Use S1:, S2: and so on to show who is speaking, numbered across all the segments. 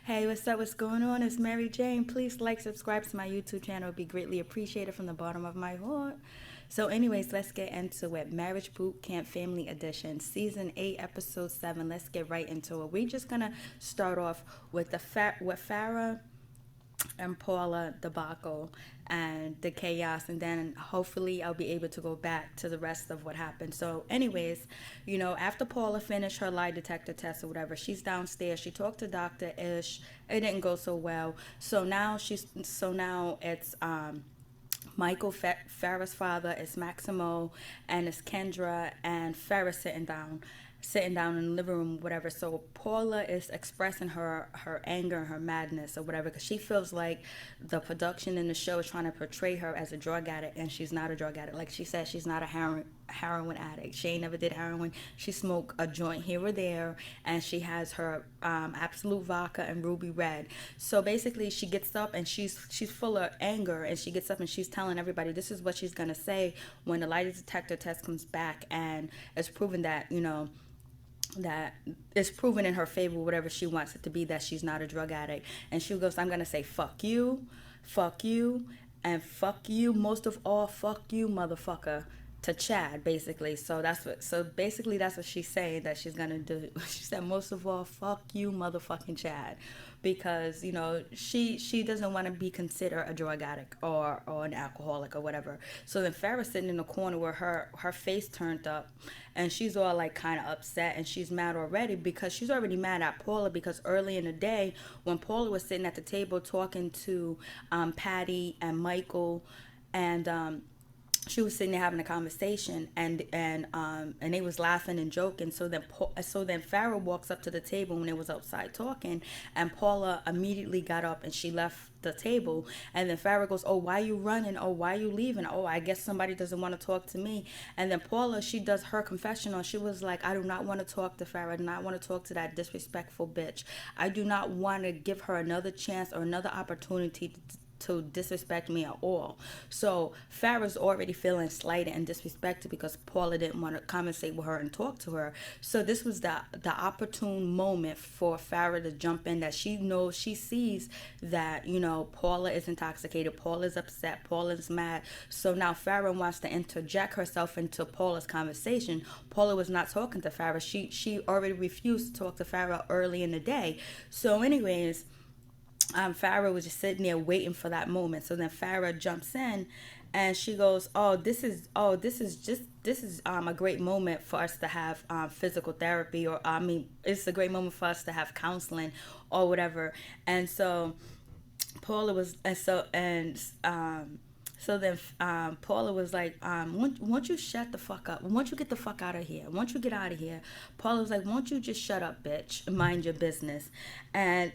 S1: Hey, what's up? What's going on? It's Mary Jane. Please like, subscribe to my YouTube channel. It'd be greatly appreciated from the bottom of my heart. So, anyways, let's get into it. Marriage Boot Camp Family Edition, Season 8, Episode 7. Let's get right into it. We're just gonna start off with with Farah and Paula debacle and the chaos, and then hopefully I'll be able to go back to the rest of what happened. So anyways, after Paula finished her lie detector test or whatever, she's downstairs. She talked to Dr. Ish. It didn't go so well. So now it's Michael Farrah's father, is Maximo, and it's Kendra and Farrah sitting down in the living room, whatever. So Paula is expressing her anger and her madness or whatever, because she feels like the production in the show is trying to portray her as a drug addict, and she's not a drug addict. Like she said, she's not a heroin addict. She ain't never did heroin. She smoked a joint here or there, and she has her Absolute Vodka and Ruby Red. So basically, she gets up and she's full of anger, and she gets up and she's telling everybody this is what she's gonna say when the lie detector test comes back, and it's proven that it's proven in her favor, whatever she wants it to be, that she's not a drug addict. And she goes, I'm gonna say fuck you, and fuck you, most of all, fuck you, motherfucker, to Chad, basically. So basically that's what she's saying that she's gonna do. She said, most of all, fuck you, motherfucking Chad, because she doesn't want to be considered a drug addict or an alcoholic or whatever. So then Farrah's sitting in the corner with her face turned up, and she's all like kind of upset, and she's mad already, because she's already mad at Paula, because early in the day when Paula was sitting at the table talking to Patty and Michael, and she was sitting there having a conversation, and they was laughing and joking. So then Farrah walks up to the table when they was outside talking, and Paula immediately got up and she left the table. And then Farrah goes, oh, why you running? Oh, why you leaving? Oh, I guess somebody doesn't want to talk to me. And then Paula, she does her confessional. She was like, I do not want to talk to Farrah. I do not want to talk to that disrespectful bitch. I do not want to give her another chance or another opportunity to disrespect me at all. So Farrah's already feeling slighted and disrespected because Paula didn't want to conversate with her and talk to her. So this was the opportune moment for Farrah to jump in, that she sees that Paula is intoxicated, Paula's upset, Paula's mad. So now Farrah wants to interject herself into Paula's conversation. Paula was not talking to Farrah. She already refused to talk to Farrah early in the day. So anyways, Farrah was just sitting there waiting for that moment. So then Farrah jumps in, and she goes, "This is a great moment for us to have physical therapy, or I mean, it's a great moment for us to have counseling, or whatever." And so Paula was, and so then Paula was like, won't you shut the fuck up? Won't you get the fuck out of here? Won't you get out of here? Paula was like, won't you just shut up, bitch? Mind your business. And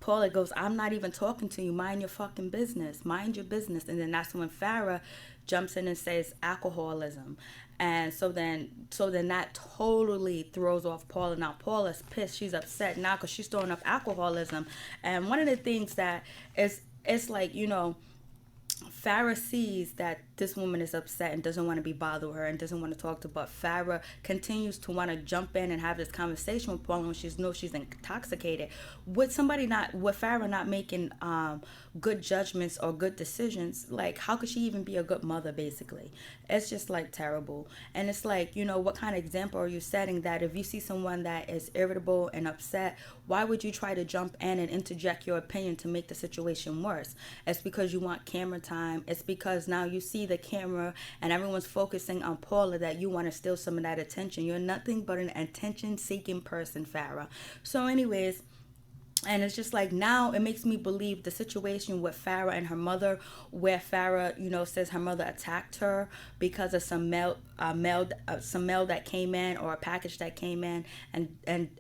S1: Paula goes, I'm not even talking to you. Mind your fucking business. Mind your business. And then that's when Farrah jumps in and says alcoholism. And so then that totally throws off Paula. Now Paula's pissed. She's upset now because she's throwing up alcoholism. And one of the things that is, it's like, Farrah sees that this woman is upset and doesn't want to be bothered with her and doesn't want to talk to her, but Farrah continues to want to jump in and have this conversation with Paula when she knows she's intoxicated. With Farrah not making good judgments or good decisions, like how could she even be a good mother, basically? It's just like terrible. And it's like, what kind of example are you setting, that if you see someone that is irritable and upset, why would you try to jump in and interject your opinion to make the situation worse? It's because you want camera time. It's because now you see the camera and everyone's focusing on Paula, that you want to steal some of that attention. You're nothing but an attention-seeking person, Farrah. So anyways, and it's just like, now it makes me believe the situation with Farrah and her mother, where Farrah, says her mother attacked her because of some mail that came in, or a package that came in, and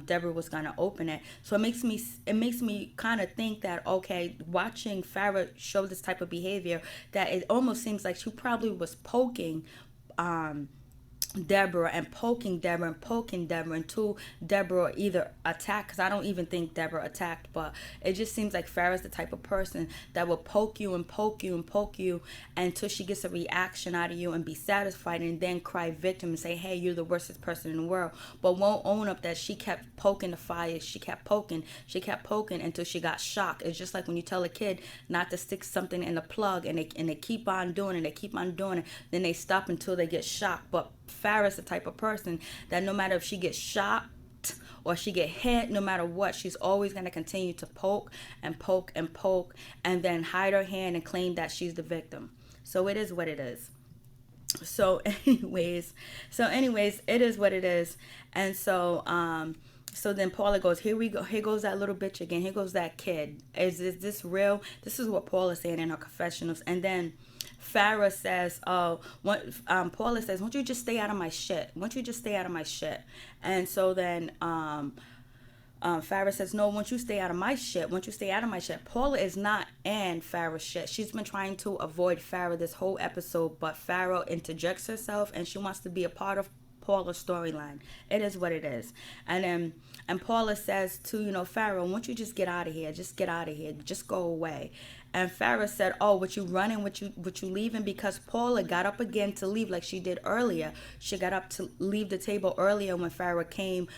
S1: Deborah was gonna open it. So it makes me kind of think that, okay, watching Farrah show this type of behavior, that it almost seems like she probably was poking Deborah and poking Deborah and poking Deborah until Deborah either attacked, because I don't even think Deborah attacked, but it just seems like Farrah's the type of person that will poke you and poke you and poke you until she gets a reaction out of you and be satisfied, and then cry victim and say, hey, you're the worstest person in the world, but won't own up that she kept poking the fire. She kept poking until she got shocked. It's just like when you tell a kid not to stick something in a plug, and they keep on doing it, they keep on doing it, then they stop until they get shocked. But Farrah's the type of person that no matter if she gets shocked or she get hit, no matter what, she's always going to continue to poke and poke and poke, and then hide her hand and claim that she's the victim. So it is what it is. So anyways, it is what it is. And so then Paula goes, here we go, here goes that little bitch again, here goes that kid. Is this real? This is what Paula's saying in her confessionals. And then Farrah says, Paula says, won't you just stay out of my shit? Won't you just stay out of my shit? And so then Farrah says, no, won't you stay out of my shit? Won't you stay out of my shit? Paula is not in Farrah's shit. She's been trying to avoid Farrah this whole episode, but Farrah interjects herself and she wants to be a part of Paula's storyline. It is what it is. And Paula says to, Farrah, won't you just get out of here? Just get out of here. Just go away. And Farrah said, oh, what you running? What you leaving? Because Paula got up again to leave like she did earlier. She got up to leave the table earlier when Farrah came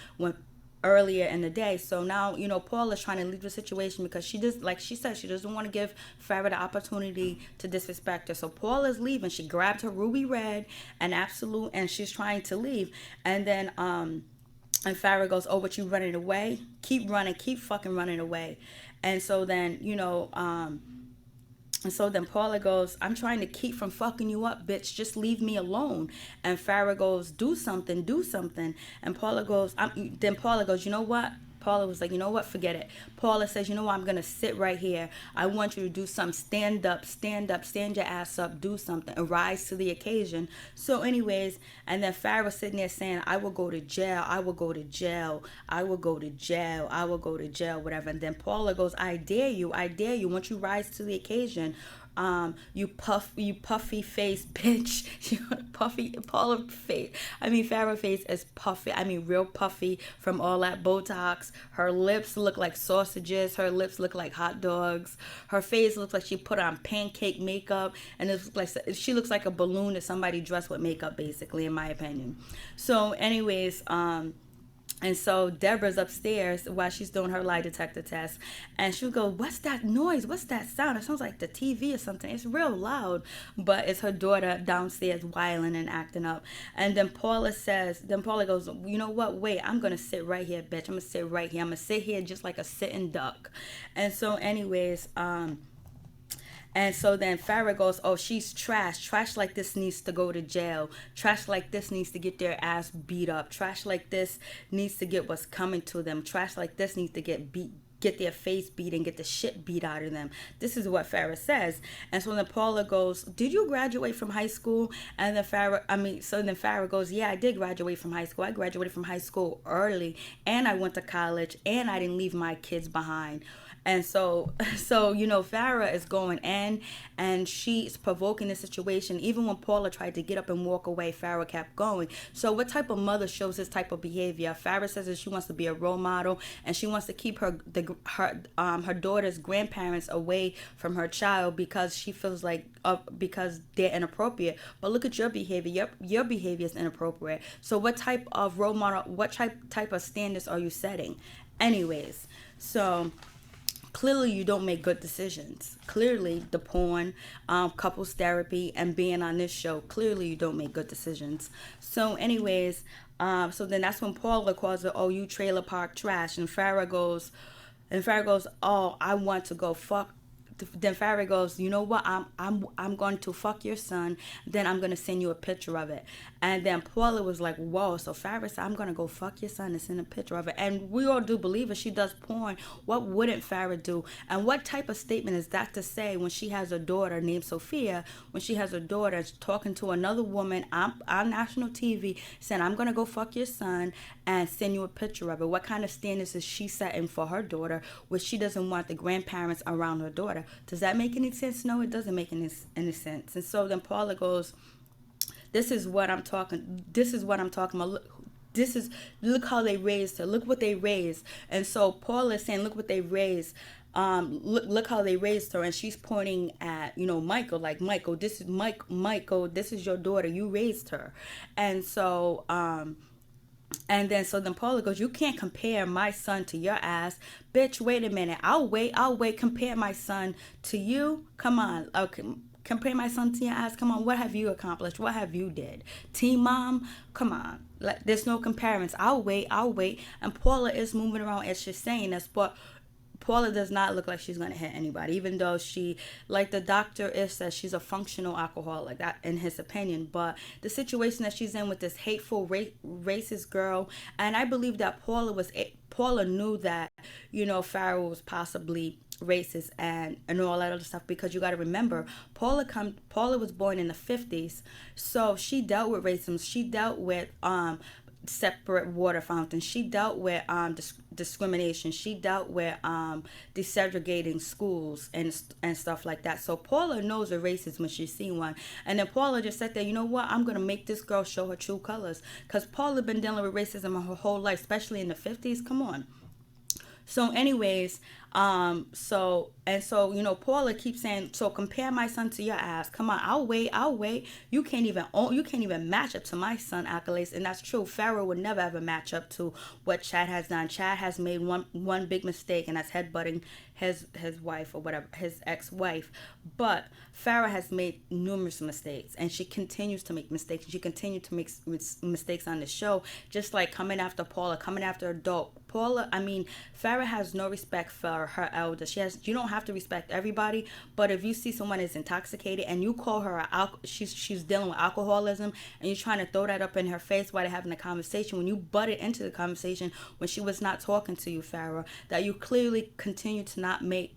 S1: earlier in the day. So now, Paula's trying to leave the situation because she does, like she said, she doesn't want to give Farrah the opportunity to disrespect her. So Paula's leaving. She grabbed her ruby red and absolute, and she's trying to leave. And then, and Farrah goes, oh, what you running away? Keep running, keep fucking running away. And so then, and so then Paula goes, I'm trying to keep from fucking you up, bitch. Just leave me alone. And Farrah goes, do something, do something. And Paula goes, then Paula goes, you know what? Paula was like, you know what? Forget it. Paula says, you know what? I'm going to sit right here. I want you to do something. Stand up, stand your ass up, do something, and rise to the occasion. So anyways, and then Farrah sitting there saying, I will go to jail. I will go to jail. I will go to jail. I will go to jail, whatever. And then Paula goes, I dare you. I dare you. Once you rise to the occasion, you puffy face bitch. Farrah face is puffy. Real puffy from all that Botox. Her lips look like sausages. Her lips look like hot dogs. Her face looks like she put on pancake makeup, and she looks like a balloon that somebody dressed with makeup, basically, in my opinion. So anyways, and so Deborah's upstairs while she's doing her lie detector test. And she'll go, what's that noise? What's that sound? It sounds like the TV or something. It's real loud. But it's her daughter downstairs whiling and acting up. And then Paula goes, you know what? Wait, I'm going to sit right here, bitch. I'm going to sit right here. I'm going to sit here just like a sitting duck. And so anyways, and so then Farrah goes, oh, she's trash. Trash like this needs to go to jail. Trash like this needs to get their ass beat up. Trash like this needs to get what's coming to them. Trash like this needs to get their face beat and get the shit beat out of them. This is what Farrah says. And so then Paula goes, did you graduate from high school? And then Farrah goes, yeah, I did graduate from high school. I graduated from high school early, and I went to college, and I didn't leave my kids behind. And so Farrah is going in, and she's provoking the situation. Even when Paula tried to get up and walk away, Farrah kept going. So what type of mother shows this type of behavior? Farrah says that she wants to be a role model, and she wants to keep her daughter's grandparents away from her child because she feels like because they're inappropriate. But look at your behavior. Your behavior is inappropriate. So what type of role model? What type of standards are you setting? Anyways, so clearly you don't make good decisions. Clearly the porn, couples therapy, and being on this show, clearly you don't make good decisions. So anyways, so then that's when Paula calls her, oh, you trailer park trash. And Farrah goes, oh, I want to go fuck. Then Farrah goes, you know what? I'm going to fuck your son. Then I'm going to send you a picture of it. And then Paula was like, whoa. So Farrah said, I'm going to go fuck your son and send a picture of it. And we all do believe her. She does porn. What wouldn't Farrah do? And what type of statement is that to say when she has a daughter named Sophia, when she has a daughter talking to another woman on national TV saying, I'm going to go fuck your son and send you a picture of it? What kind of standards is she setting for her daughter, which she doesn't want the grandparents around her daughter? Does that make any sense? No, it doesn't make any sense. And so then Paula goes, This is what I'm talking. This is what I'm talking about. This is look how they raised her. Look what they raised. And so Paula is saying, look what they raised. Look how they raised her, and she's pointing at Michael, like, Michael, this is Michael, this is your daughter, you raised her. And so then Paula goes, you can't compare my son to your ass. Bitch, wait a minute. I'll wait. Compare my son to you? Come on. Okay. Compare my son to your ass? Come on. What have you accomplished? What have you did? Teen mom? Come on. There's no comparisons. I'll wait. And Paula is moving around as she's saying this, but Paula does not look like she's going to hit anybody, even though she, like the doctor is, says she's a functional alcoholic, that in his opinion. But the situation that she's in with this hateful, racist girl, and I believe that Paula knew that, Farrah was possibly racist and all that other stuff, because you got to remember, Paula was born in the 50s, so she dealt with racism. She dealt with separate water fountains. She dealt with discrimination. She dealt with desegregating schools and stuff like that. So Paula knows a racist when she see one. And then Paula just said that, you know what, I'm gonna make this girl show her true colors, because Paula been dealing with racism her whole life, especially in the 50s. Come on. So anyways, Paula keeps saying, so compare my son to your ass. Come on, I'll wait. You can't even match up to my son accolades. And that's true. Farrah would never ever match up to what Chad has done. Chad has made one big mistake, and that's headbutting his wife, or whatever, his ex-wife. But Farrah has made numerous mistakes, and she continues to make mistakes. She continued to make mistakes on the show, just like coming after Paula, coming after her dog. Farrah has no respect for her elders. You don't have to respect everybody, but if you see someone is intoxicated and you call her she's dealing with alcoholism, and you're trying to throw that up in her face while they're having a conversation, when you butted into the conversation when she was not talking to you, Farrah, that you clearly continue to not make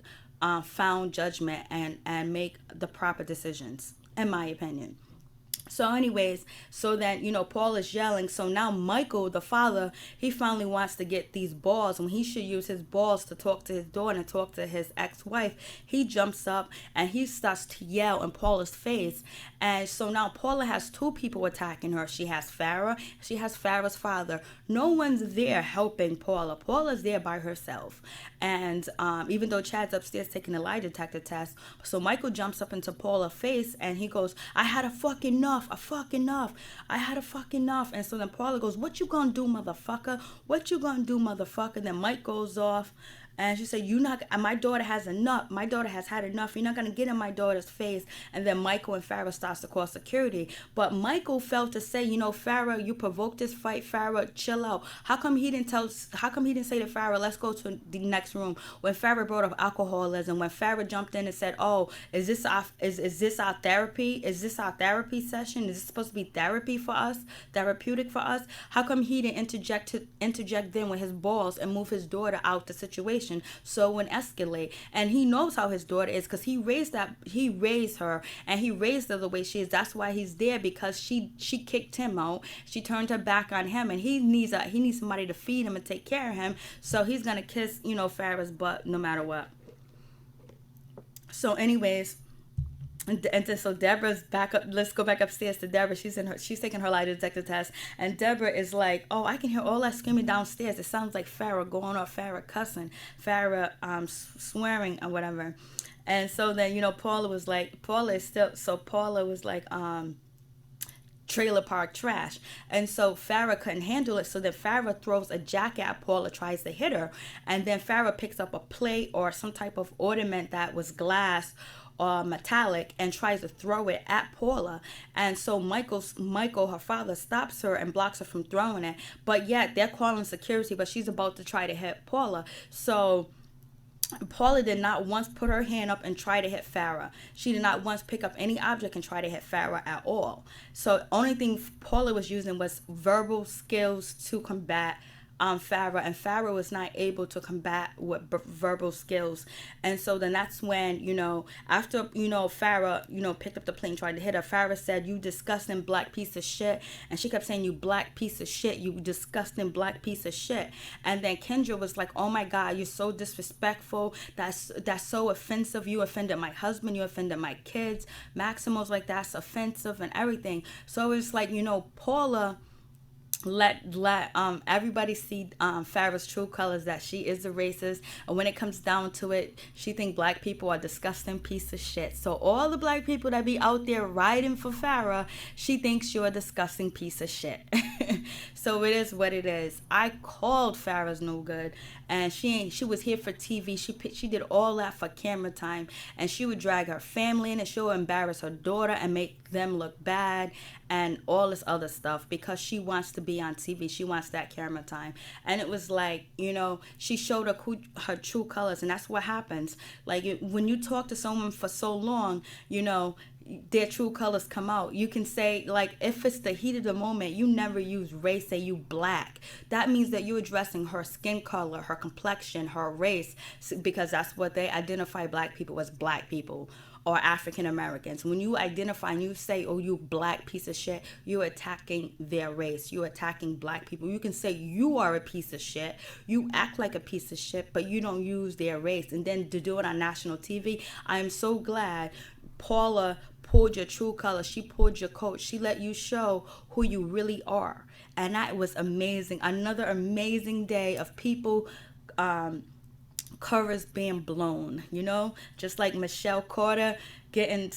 S1: found judgment and make the proper decisions, in my opinion. So anyways, so then, Paul is yelling. So now Michael, the father, he finally wants to get these balls, and he should use his balls to talk to his daughter and talk to his ex-wife. He jumps up and he starts to yell in Paula's face. And so now Paula has two people attacking her. She has Farrah. She has Farrah's father. No one's there helping Paula. Paula's there by herself. And even though Chad's upstairs taking a lie detector test, so Michael jumps up into Paula's face and he goes, I had a fucking enough. I had a fucking enough. And so then Paula goes, what you gonna do, motherfucker? What you gonna do, motherfucker? Then Mike goes off. And she said, my daughter has enough. My daughter has had enough. You're not going to get in my daughter's face. And then Michael and Farrah starts to call security. But Michael felt to say, Farrah, you provoked this fight. Farrah, chill out. How come he didn't say to Farrah, let's go to the next room? When Farrah brought up alcoholism, when Farrah jumped in and said, oh, is this our therapy? Is this our therapy session? Is this supposed to be therapeutic for us? How come he didn't interject then with his balls and move his daughter out the situation so it wouldn't escalate? And he knows how his daughter is, because he raised her and he raised her the way she is. That's why he's there, because she kicked him out. She turned her back on him, and he needs somebody to feed him and take care of him. So he's gonna kiss Farrah's butt no matter what. So anyways, and then so Deborah's back up. Let's go back upstairs to Deborah. She's taking her lie detector test, and Deborah is like, "Oh, I can hear all that screaming downstairs. It sounds like Farrah going off, Farrah cussing, Farrah swearing or whatever." And so then Paula was like, trailer park trash. And so Farrah couldn't handle it. So then Farrah throws a jacket at Paula, tries to hit her, and then Farrah picks up a plate or some type of ornament that was glass metallic and tries to throw it at Paula. And so Michael, her father, stops her and blocks her from throwing it. But yet they're calling security, but she's about to try to hit Paula. So Paula did not once put her hand up and try to hit Farrah. She did not once pick up any object and try to hit Farrah at all. So only thing Paula was using was verbal skills to combat Farrah, and Farrah was not able to combat with verbal skills. And so then that's when, after, Farrah, picked up the plane, tried to hit her, Farrah said, "You disgusting black piece of shit." And she kept saying, "You black piece of shit, you disgusting black piece of shit." And then Kendra was like, "Oh my God, you're so disrespectful. That's so offensive. You offended my husband, you offended my kids." Maximo's like, "That's offensive," and everything. So it's like, Paula let everybody see Farrah's true colors, that she is a racist, and when it comes down to it, she think black people are disgusting piece of shit. So all the black people that be out there riding for Farrah, she thinks you're a disgusting piece of shit. So it is what it is. I called Farrah's no good, and she was here for TV. She did all that for camera time, and she would drag her family in, and she would embarrass her daughter and make them look bad and all this other stuff because she wants to be on TV. She wants that camera time. And it was like, she showed her true colors, and that's what happens. Like, when you talk to someone for so long, their true colors come out. You can say, like, if it's the heat of the moment, you never use race, say you black. That means that you're addressing her skin color, her complexion, her race, because that's what they identify black people as, black people or African Americans. When you identify and you say, "Oh, you black piece of shit," you're attacking their race. You're attacking black people. You can say you are a piece of shit. You act like a piece of shit, but you don't use their race. And then to do it on national TV, I am so glad Paula pulled your true color. She pulled your coat. She let you show who you really are. And that was amazing. Another amazing day of people, covers being blown, just like Michelle Carter getting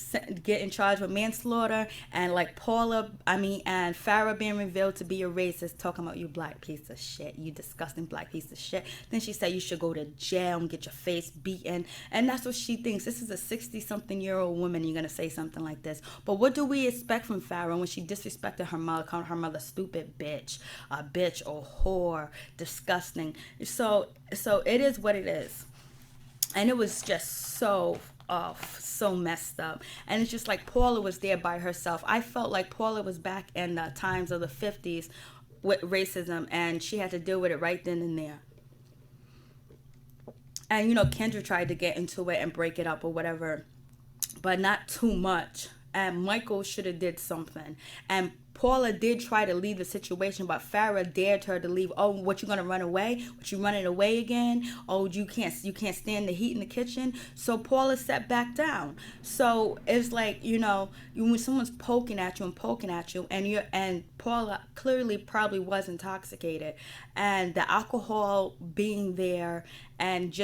S1: charged with manslaughter, and like and Farrah being revealed to be a racist, talking about you black piece of shit, you disgusting black piece of shit. Then she said you should go to jail and get your face beaten, and that's what she thinks. This is a 60-something-year-old woman. You're gonna say something like this, but what do we expect from Farrah when she disrespected her mother, calling her mother stupid bitch, a bitch, or whore, disgusting? So it is what it is, and it was just so off, so messed up. And it's just like Paula was there by herself. I felt like Paula was back in the times of the 50s with racism, and she had to deal with it right then and there. And Kendra tried to get into it and break it up or whatever, but not too much. And Michael should have did something. And Paula did try to leave the situation, but Farrah dared her to leave. "Oh, what, you gonna run away? What, you running away again? Oh, you can't stand the heat in the kitchen." So Paula sat back down. So it's like, when someone's poking at you, and Paula clearly probably was intoxicated, and the alcohol being there, and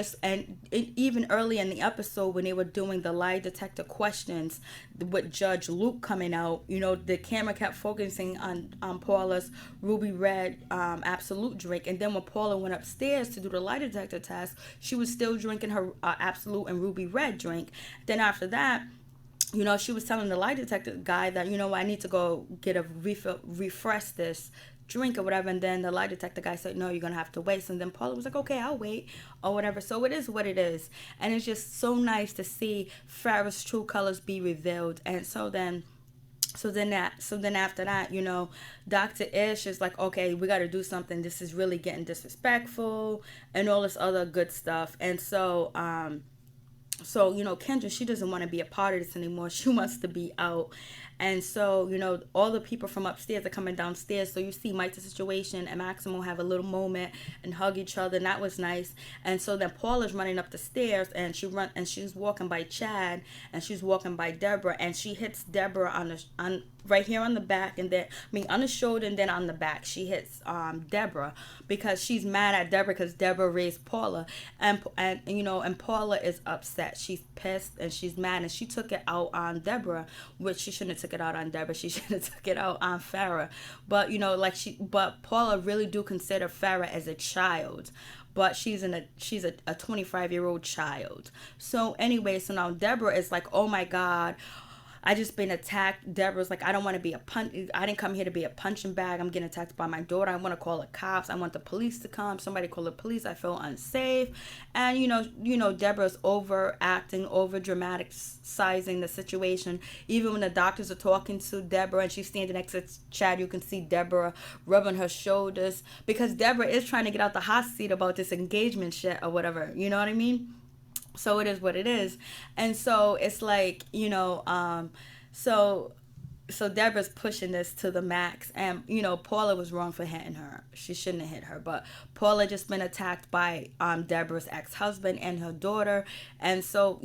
S1: even early in the episode when they were doing the lie detector questions with Judge Luke coming out, the camera kept focusing on Paula's ruby red Absolute drink, and then when Paula went upstairs to do the lie detector test, she was still drinking her Absolute and ruby red drink. Then after that, she was telling the lie detector guy that, "I need to go get a refresh this drink or whatever." And then the lie detector guy said, "No, you're gonna have to wait." And then Paula was like, "Okay, I'll wait," or whatever. So it is what it is, and it's just so nice to see Farrah's true colors be revealed. And so then after that, Dr. Ish is like, "Okay, we got to do something. This is really getting disrespectful," and all this other good stuff. And so Kendra, she doesn't want to be a part of this anymore. She wants to be out. And so, all the people from upstairs are coming downstairs. So you see Mike's situation and Maximo have a little moment and hug each other, and that was nice. And so then Paula's running up the stairs, and she's walking by Chad, and she's walking by Deborah, and she hits Deborah on right here on the back, and then on the shoulder, and then on the back she hits Deborah, because she's mad at Deborah because Deborah raised Paula, and Paula is upset. She's pissed and she's mad, and she took it out on Deborah, which she shouldn't have took it out on Deborah. She should have took it out on Farrah. But but Paula really do consider Farrah as a child, but she's a 25-year-old child. So anyway, so now Deborah is like, "Oh my God, I just been attacked. Deborah's like, I don't want to be a I didn't come here to be a punching bag. I'm getting attacked by my daughter. I want to call the cops. I want the police to come. Somebody call the police. I feel unsafe. And Deborah's overacting, over dramaticizing the situation. Even when the doctors are talking to Deborah and she's standing next to Chad, you can see Deborah rubbing her shoulders, because Deborah is trying to get out the hot seat about this engagement shit or whatever. You know what I mean? So it is what it is. And so it's like, so Deborah's pushing this to the max, and Paula was wrong for hitting her. She shouldn't have hit her, but Paula just been attacked by Deborah's ex-husband and her daughter, and so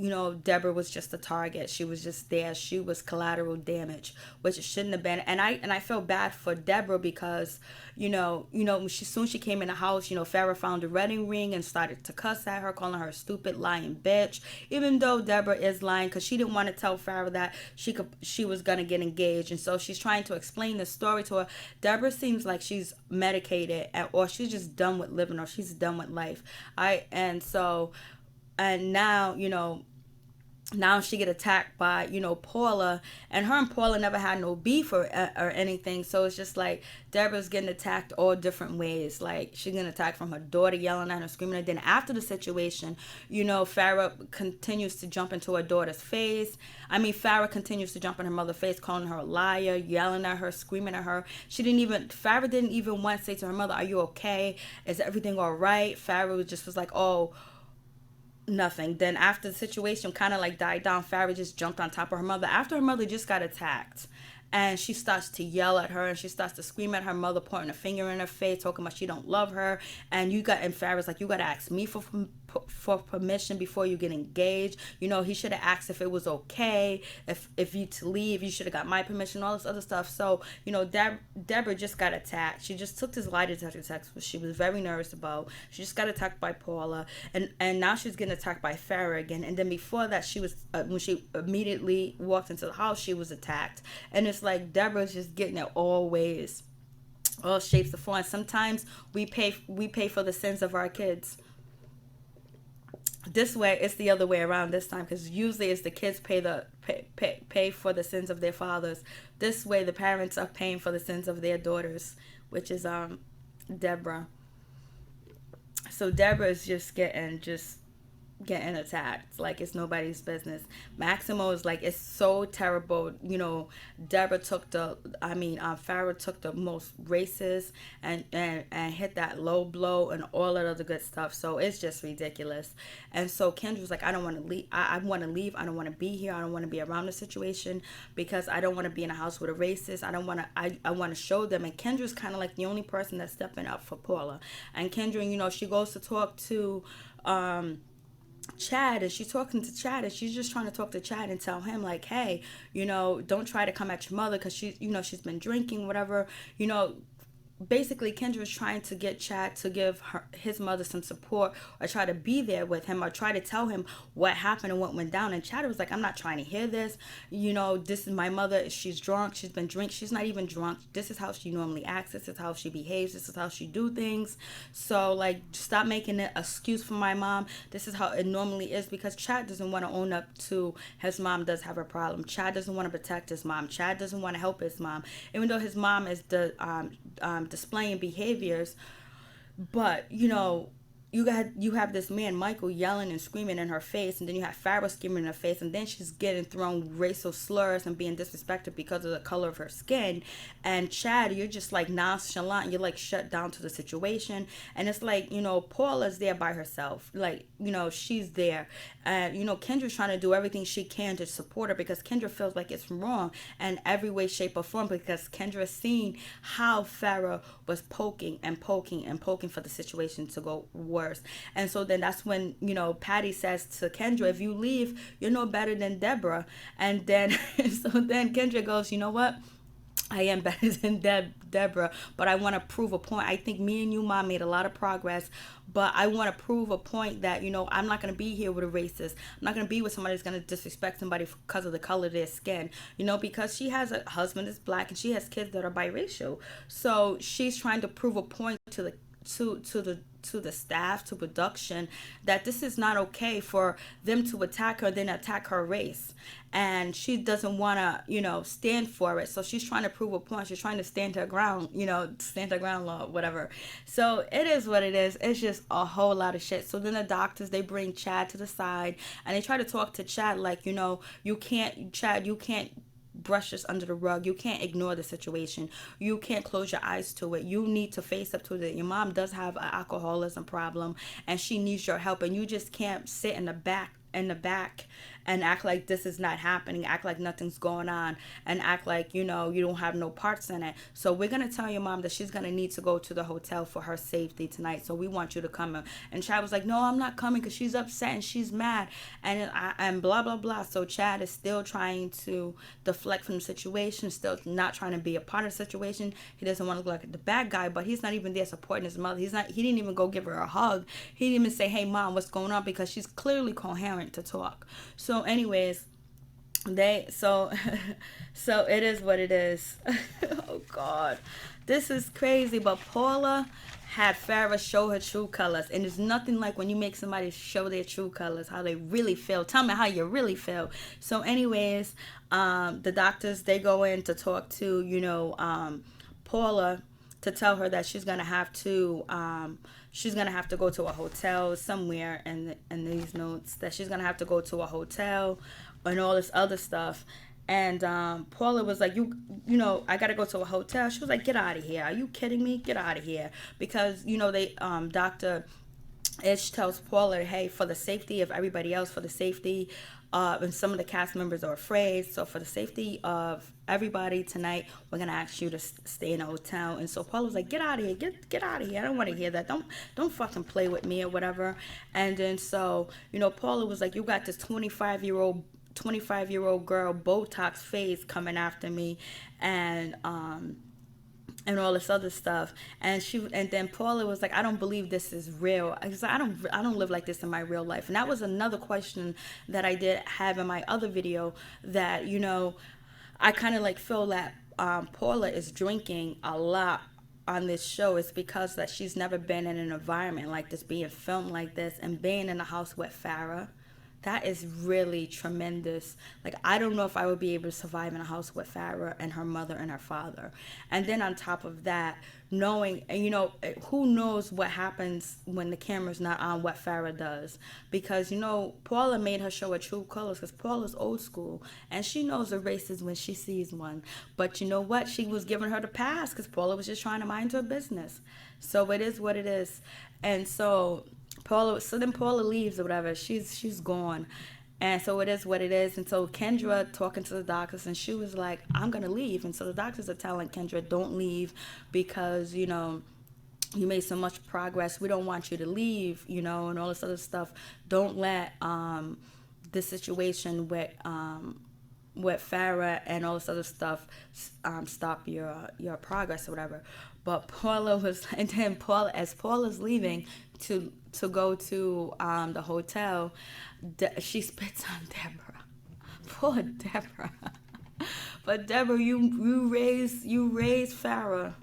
S1: Deborah was just a target. She was just there. She was collateral damage, which it shouldn't have been. And I feel bad for Deborah because soon she came in the house. Farrah found a wedding ring and started to cuss at her, calling her a stupid lying bitch, even though Deborah is lying because she didn't want to tell Farrah that she was gonna get engaged. And so she's trying to explain the story to her. Deborah seems like she's medicated, or she's just done with living, or she's done with life. And now she get attacked by Paula, and her and Paula never had no beef or anything. So it's just like Deborah's getting attacked all different ways. Like, she's getting attacked from her daughter yelling at her, screaming. And then after the situation, Farrah continues to jump into her daughter's face. Farrah continues to jump in her mother's face, calling her a liar, yelling at her, screaming at her. Farrah didn't even once say to her mother, "Are you okay? Is everything all right?" Farrah was like, "Oh, nothing." Then after the situation kind of like died down, Farrah just jumped on top of her mother after her mother just got attacked, and she starts to yell at her, and she starts to scream at her mother, pointing a finger in her face, talking about she don't love her. And Farrah's like, "You gotta ask me for permission before you get engaged. He should have asked if it was okay, if you to leave. You should have got my permission," all this other stuff. So Deborah just got attacked. She just took this lie detector test, which she was very nervous about. She just got attacked by Paula, and now she's getting attacked by Farrah again. And then before that, she was when she immediately walked into the house, she was attacked. And it's like Deborah's just getting it all ways, all shapes of form. Sometimes we pay for the sins of our kids. This way, it's the other way around this time, because usually it's the kids pay for the sins of their fathers. This way, the parents are paying for the sins of their daughters, which is Deborah. So Deborah is just getting attacked like it's nobody's business. Maximo is like, it's so terrible. Deborah took Farrah took the most racist and hit that low blow and all that other good stuff. So it's just ridiculous. And so Kendra's like, I don't want to leave. I want to leave. I don't want to be here. I don't want to be around the situation because I don't want to be in a house with a racist. I want to show them. And Kendra's kind of like the only person that's stepping up for Paula. And Kendra, she goes to talk to Chad, and she's talking to Chad, and she's just trying to talk to Chad and tell him like, hey, don't try to come at your mother because she's been drinking, whatever. Basically Kendra is trying to get Chad to give his mother some support, or try to be there with him, or try to tell him what happened and what went down. And Chad was like, I'm not trying to hear this. This is my mother. She's drunk. She's been drinking. She's not even drunk. This is how she normally acts. This is how she behaves. This is how she do things. So like, stop making an excuse for my mom. This is how it normally is, because Chad doesn't want to own up to his mom does have a problem. Chad doesn't want to protect his mom. Chad doesn't want to help his mom, even though his mom is displaying behaviors. But you have this man Michael yelling and screaming in her face, and then you have Farrah screaming in her face, and then she's getting thrown racial slurs and being disrespected because of the color of her skin. And Chad, you're just like nonchalant, you're like shut down to the situation. And it's like, Paula's there by herself, like, she's there, and Kendra's trying to do everything she can to support her, because Kendra feels like it's wrong in every way, shape, or form, because Kendra's seen how Farrah was poking for the situation to go worse. And so then that's when Patty says to Kendra, if you leave, you're no better than Deborah. And then so then Kendra goes, you know what, I am better than Deborah, but I want to prove a point. I think me and you, Mom, made a lot of progress, but I want to prove a point that, I'm not going to be here with a racist. I'm not going to be with somebody that's going to disrespect somebody because of the color of their skin, because she has a husband that's black and she has kids that are biracial. So she's trying to prove a point to to the staff, to production, that this is not okay for them to attack her, then attack her race. And she doesn't want to, stand for it. So she's trying to prove a point. She's trying to stand her ground, stand her ground law, whatever. So it is what it is. It's just a whole lot of shit. So then the doctors, they bring Chad to the side and they try to talk to Chad like, you can't, Chad, you can't brush this under the rug. You can't ignore the situation. You can't close your eyes to it. You need to face up to it. Your mom does have an alcoholism problem and she needs your help, and you just can't sit in the back and act like this is not happening, act like nothing's going on, and act like, you don't have no parts in it. So we're going to tell your mom that she's going to need to go to the hotel for her safety tonight. So we want you to come in. And Chad was like, no, I'm not coming because she's upset and she's mad and blah, blah, blah. So Chad is still trying to deflect from the situation, still not trying to be a part of the situation. He doesn't want to look like the bad guy, but he's not even there supporting his mother. He didn't even go give her a hug. He didn't even say, hey, mom, what's going on? Because she's clearly coherent to talk. So anyways, so it is what it is. Oh God, this is crazy. But Paula had Farrah show her true colors, and there's nothing like when you make somebody show their true colors, how they really feel. Tell me how you really feel. So anyways, the doctors, they go in to talk to Paula, to tell her that she's gonna have to go to a hotel somewhere, and these notes that she's gonna have to go to a hotel and all this other stuff. And Paula was like, I gotta go to a hotel. She was like, get out of here. Are you kidding me? Get out of here. Because they Dr. Ish tells Paula, hey, for the safety of everybody else, for the safety and some of the cast members are afraid, so for the safety of everybody tonight, we're gonna ask you to stay in a hotel. And so Paula was like, get out of here, get out of here. I don't want to hear that. Don't fucking play with me or whatever. And then so Paula was like, you got this 25-year-old girl Botox face coming after me, and all this other stuff. And then Paula was like, I don't believe this is real. I don't live like this in my real life. And that was another question that I did have in my other video, that I kind of like feel that Paula is drinking a lot on this show. It's because that she's never been in an environment like this, being filmed like this, and being in a house with Farrah. That is really tremendous. Like, I don't know if I would be able to survive in a house with Farrah and her mother and her father. And then on top of that, knowing, and who knows what happens when the camera's not on, what Farrah does. Because, Paula made her show her true colors, because Paula's old school, and she knows the races when she sees one. But you know what? She was giving her the pass, because Paula was just trying to mind her business. So it is what it is. And so then Paula leaves or whatever. She's gone. And so it is what it is. And so Kendra talking to the doctors, and she was like, I'm going to leave. And so the doctors are telling Kendra, don't leave, because, you made so much progress. We don't want you to leave, and all this other stuff. Don't let this situation with Farrah and all this other stuff stop your progress or whatever. But Paula was, and then as Paula's leaving to go to the hotel, she spits on Deborah. Poor Deborah. But Deborah, you raised Farrah,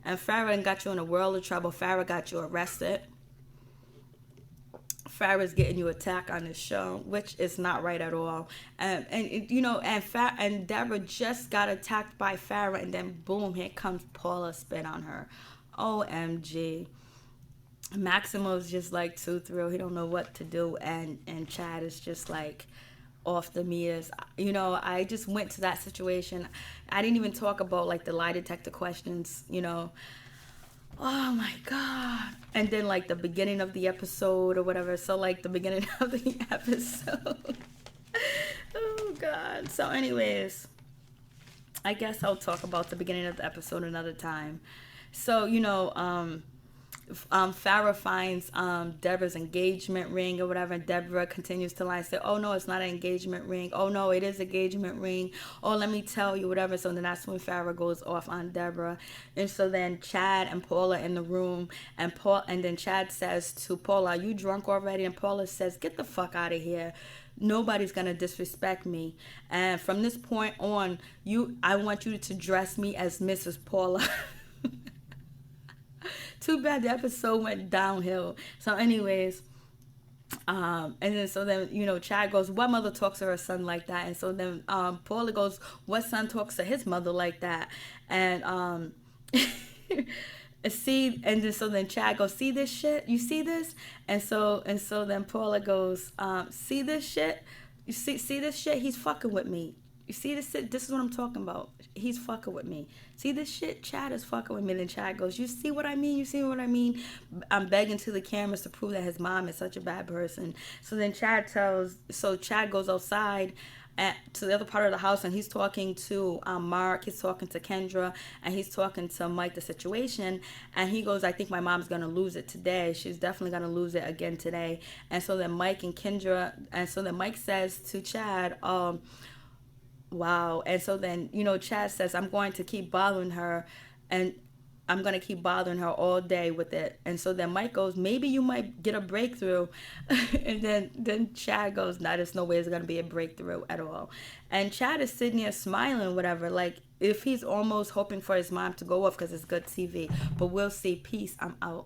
S1: and Farrah got you in a world of trouble. Farrah got you arrested. Farrah's getting you attacked on this show, which is not right at all. And Deborah just got attacked by Farrah, and then boom, here comes Paula spit on her. OMG. Maximo's just like too thrilled. He don't know what to do, and Chad is just like off the meters. I just went to that situation. I didn't even talk about like the lie detector questions, Oh my God. And then like the beginning of the episode or whatever. So like the beginning of the episode. Oh God. So anyways, I guess I'll talk about the beginning of the episode another time. So, Farrah finds Deborah's engagement ring or whatever, and Deborah continues to lie and say, oh no, it's not an engagement ring. Oh no, it is an engagement ring. Oh, let me tell you, whatever. So then that's when Farrah goes off on Deborah. And so then Chad and Paula in the room, and then Chad says to Paula, are you drunk already? And Paula says, get the fuck out of here. Nobody's gonna disrespect me. And from this point on, I want you to dress me as Mrs. Paula. Too bad the episode went downhill. So, anyways, and then so then Chad goes, "What mother talks to her son like that?" And so then Paula goes, "What son talks to his mother like that?" And see, and then so then Chad goes, "See this shit? You see this?" And so then Paula goes, "See this shit? You see this shit? He's fucking with me. You see this shit? This is what I'm talking about. He's fucking with me. See this shit? Chad is fucking with me." And then Chad goes, "You see what I mean? You see what I mean?" I'm begging to the cameras to prove that his mom is such a bad person. So then Chad goes outside to the other part of the house, and he's talking to Mark, he's talking to Kendra, and he's talking to Mike the situation, and he goes, "I think my mom's gonna lose it today. She's definitely gonna lose it again today." And so then Mike says to Chad, wow. And so then Chad says, "I'm going to keep bothering her, and I'm going to keep bothering her all day with it." And so then Mike goes, "Maybe you might get a breakthrough." And then Chad goes, "Nah, there's no way it's going to be a breakthrough at all." And Chad is sitting there smiling, whatever, like if he's almost hoping for his mom to go off because it's good TV. But we'll see. Peace. I'm out.